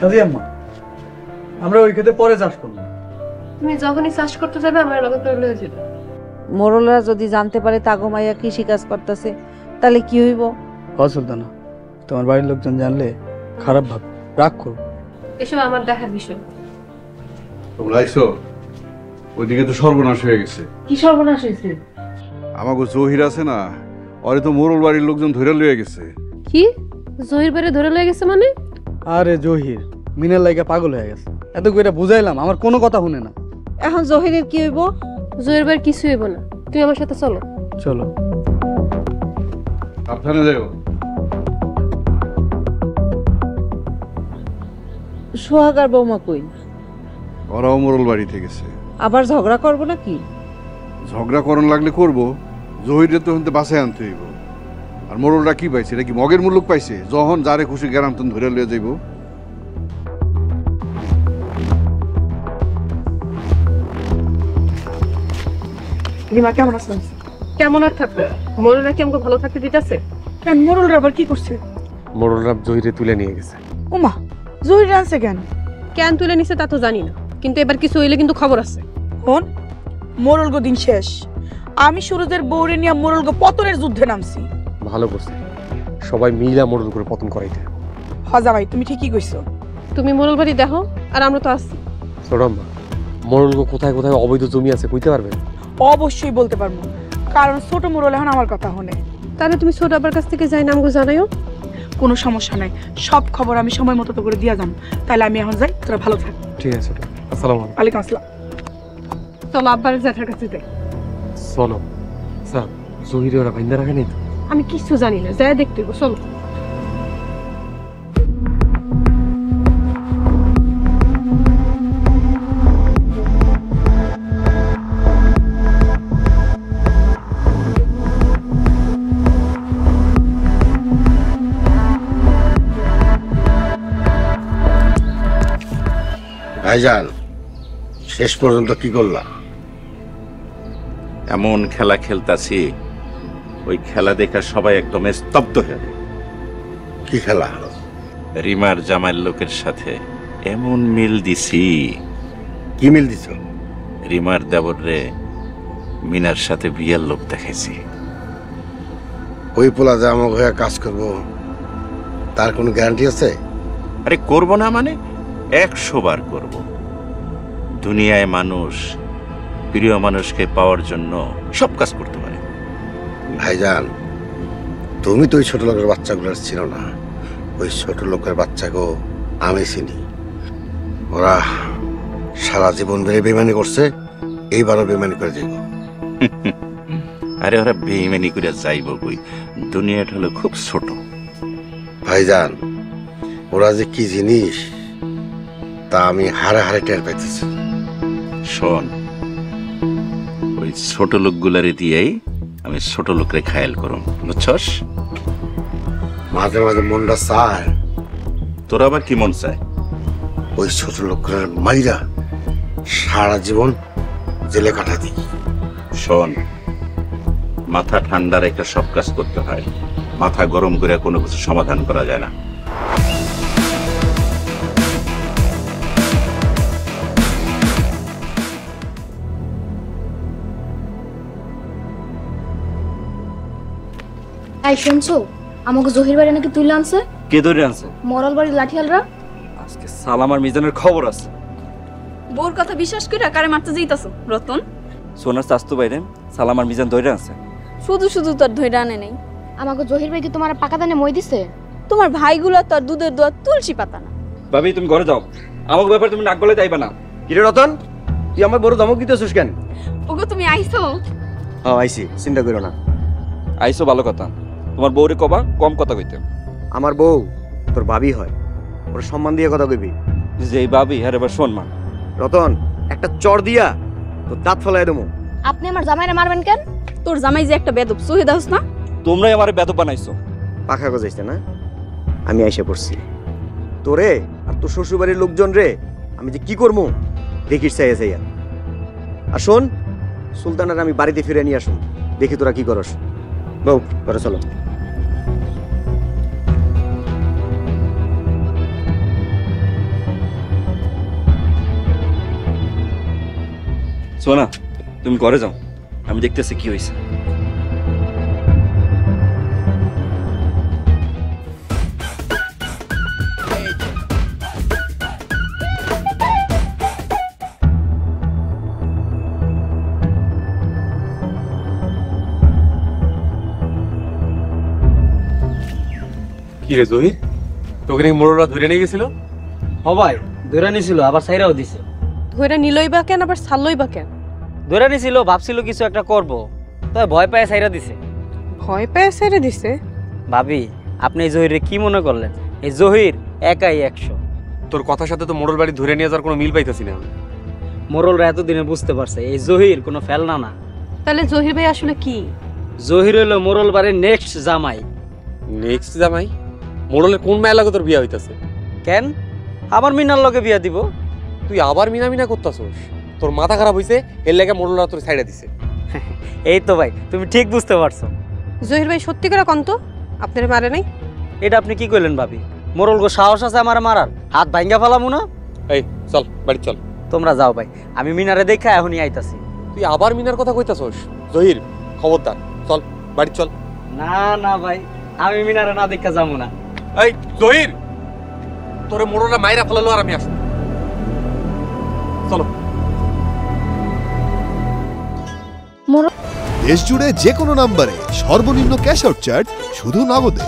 কাজী আম্মা, আমরা ওই খেতে পরে চাষ করবো। তুমি যখনই চাষ করতে যাবে আমার লগে করে লয়ে যাবে। মোরলরা যদি জানতে পারে তাগো মাইয়া কৃষি কাজ করতেছে তাহলে কি হইব? সুলতানা, তোমার বাড়ির লোকজন জানলে খারাপ ভাব, রাগ করবো। এসব আমার দেখার বিষয়। তোমরা আইসো? ওইদিকে তো সর্বনাশ হয়ে গেছে। কি সর্বনাশ হয়েছে? আমাকে জহির আছে না, ওরে তো মোরল বাড়ির লোকজন ধরে লয়ে গেছে। কি জহির বাড়ি ধরে লয়ে গেছে মানে? আরে জহির মিনার লাইগা পাগল হয়ে গেছে, এত কইরা বুঝাইলাম, আমার কোনো কথা শুনে না। এখন জহিরের কি হইব? জহির বাড়ি কিছু হইব না, তুমি আমার সাথে চলো। চলো সাবধানে যাও। সোহাগ আর বৌমা কই? ওরাও মোরল বাড়িতে গেছে। আবার ঝগড়া করবো নাকি? ঝগড়া করন লাগলে করবো, জহিরে তো হতে বাসায় আনতে হইব। আর মোরলটা কি পাইছে? এটা কি মগের মুল্লুক পাইছে? যখন যারে খুশি গেরাম তখন ধরে লয়ে যাইব। রিমা কেমন আছেন? কেমন আর থাকবে? মোরলরা কি আমাকে ভালো থাকতে দিতেছে? কেন মোরলরা আবার কি করছে? মোরলরা জহিরে তুলে নিয়ে গেছে। ওমা, জহির আনছে কেন? কেন তুলে নিছে তা তো জানি না, কিন্তু এবার কিছু হইলে কিন্তু খবর আছে। কোন মোরলগো দিন শেষ। আমি সুরজের বউরে নিয়ে মোরলগো পতনের যুদ্ধে নামছি। ভালো করছে, সবাই মিলা মোরল করে পতন করাইতে। হজা ভাই, তুমি ঠিকই কইছো। তুমি মোরল বাড়ি দেখো, আর আমরা তো আসছি। ছোটম্মা, মোরলগো কোথায় কোথায় অবৈধ জমি আছে কইতে পারবে? অবশ্যই বলতে পারবো, কারণ ছোট মোরল এখন আমার কথা শুনে। তাহলে তুমি ছোট আবার কাছ থেকে যাই নামগো জানাইও। কোনো সমস্যা নাই, সব খবর আমি সময় মতো তো করে দিয়া যান। তাহলে আমি এখন যাই, তোরা ভালো থাক। ঠিক আছে, আসসালামু আলাইকুম। ওয়ালাইকুম আসসালাম। চলো আব্বার জ্যাঠার কাছে যাই। চলো স্যার, জহিরে ওরা বাইন্দা রাখে নাই তো? আমি কিছু জানি না, যাই দেখতে হইব, চলো। ভাইজান, শেষ পর্যন্ত কি করলাম? এমন খেলা খেলতাছি, ওই খেলা দেখা সবাই একদম স্তব্ধ হয়ে যায়। কি খেলা? রিমার জামাইয়ের লোকের সাথে এমন মিল দিছি। কি মিল দিছ? রিমার দেবরে মিনার সাথে বিয়ের লোক দেখাইছি। ওই পোলা যে আমাকে হয়ে কাজ করবো তার কোনো গ্যারান্টি আছে? আরে করব না মানে 100 বার করব। দুনিয়ায় মানুষ প্রিয় মানুষকে পাওয়ার জন্য সব কাজ করতে পারে। ভাইজান, তুমি তো ওই ছোট লোকের বাচ্চাগুলো ছিল না, ওই ছোট লোকের বাচ্চাকেও আমি চিনি। ওরা সারা জীবন ধরে বেইমানি করছে, এইবারও বেইমানি করে যাইব। আরে ওরা বেইমানি করে যাইব কই, দুনিয়াটা হলো খুব ছোট। ভাইজান, ওরা যে কি জিনিস তা আমি হারে হারে টের পাইতেছি। শোন, ওই ছোট লোকগুলারে দিয়েই আমি ছোট লোকরে খায়াল করুম, বুঝছস? মাঝে মাঝে মনটা চায় তোর আবার কি মন চায়? ওই ছোট লোকের মাইরা সারা জীবন জেলে কাটা দিই। শোন, মাথা ঠান্ডা রেখে সব কাজ করতে হয়, মাথা গরম করে কোনো কিছু সমাধান করা যায় না। এই শুনছো, আমাকে জহির বাড়ি নাকি তুলে আনছে। কে ধরে আনছে? মরাল বাড়ির লাঠিয়ালরা। আজকে সালাম আর মিজানের খবর আছে। বোর কথা বিশ্বাস করে কারে মারতে যাইতাছো রতন? সোনার চাস্তু বাইরে সালাম আর মিজান ধরে আনছে। শুধু শুধু তোর ধইরা আনে নাই। আমাকে জহির ভাই কি তোমার পাকা দানে মই দিছে? তোমার ভাইগুলো তোর দুধের দোয়া তুলসী পাতা না। ভাবি তুমি ঘরে যাও, আমাকে ব্যাপারে তুমি নাক গলায় যাইবা না। কিরে রতন, তুই আমার বড় ধমক দিতেছিস কেন? ওগো তুমি আইছো? হ্যাঁ আইছি, চিন্তা করো না। আইসো ভালো কথা, তোমার বউরে কবা কম কথা কইতে। আমার বউ তোর ভাবি হয়, ওর সম্মান দিয়ে কথা কইবি। যে ভাবি হ্যাঁ এবার সম্মান। রতন, একটা চর দিয়া তোর দাঁত ফলাই দেবো। আপনি আমার জামাইরে মারবেন কেন? তোর জামাই যে একটা বেদব, সহি দাওস না? তোমরাই আমারে বেদব বানাইছো। পাখা গজাইছে না? আমি আইসা পড়ছি তোরে আর তোর শ্বশুরবাড়ির লোকজন রে আমি যে কি করবো দেখিস চাইয়া চাইয়া। আর শোন, সুলতানার আমি বাড়িতে ফিরে নিয়ে আসুন, দেখি তোরা কি করস। বউ ঘরে চলো। সোনা তুমি ঘরে যাও, আমি দেখতেছি কি হয়েছে। কি রে জহির, তোকে নাকি মোড়লরা ধরে নিয়ে গেছিল? ভাই ধরে নিছিল, আবার সাইরাও দিছে। ধইরা নিলই বা কেন, আবার ছাড়লই বা কেন? ধরে নিছিল, ভাবছিল কিছু একটা করব, তবে ভয় পায় সাইরা দিছে। ভয় পেয়ে ছেড়ে দিছে? ভাবি আপনি এই জহিরে কি মনে করলেন? এই জহির একাই 100। তোর কথার সাথে তো মোড়ল বাড়ি ধরে নিয়ে যাওয়ার কোনো মিল পাইতেছি না। মোরলরা এতদিনে বুঝতে পারছে এই জহির কোনো ফেলনা না। তাহলে জহির ভাই আসলে কি? জহির হইলো মোরল বাড়ির নেক্সট জামাই। নেক্সট জামাই? মোড়লের কোন মেয়ের লাগে তোর বিয়া হইতাছে? কেন আমার মিনার লগে বিয়া দিব? তুই আবার মিনা মিনা করতাছস? তোর মাথা খারাপ হইছে, এর লাগে মোড়লরা তোর সাইডা দিছে। এই তো ভাই তুমি ঠিক বুঝতে পারছো। জহির ভাই সত্যি করে কন তো, আপনারে মারে নাই? এটা আপনি কি কইলেন ভাবি? মোরল গো সাহস আছে আমার মারার? হাত ভাঙ্গা ফেলামু না? এই চল বাড়ি চল। তোমরা যাও ভাই, আমি মিনারে দেখা এখনই আইতাছি। তুই আবার মিনার কথা কইতাছস? জহির খবরদার, চল বাড়ি চল। না না ভাই, আমি মিনারে না দেখা যাবো না। এই জহির, তোরে মোড়লরা মাইরা ফেলালো আর আমি আসি। চলো। দেশ জুড়ে যে কোনো নম্বরে সর্বনিম্ন ক্যাশ আউট চার্জ শুধু নগদে।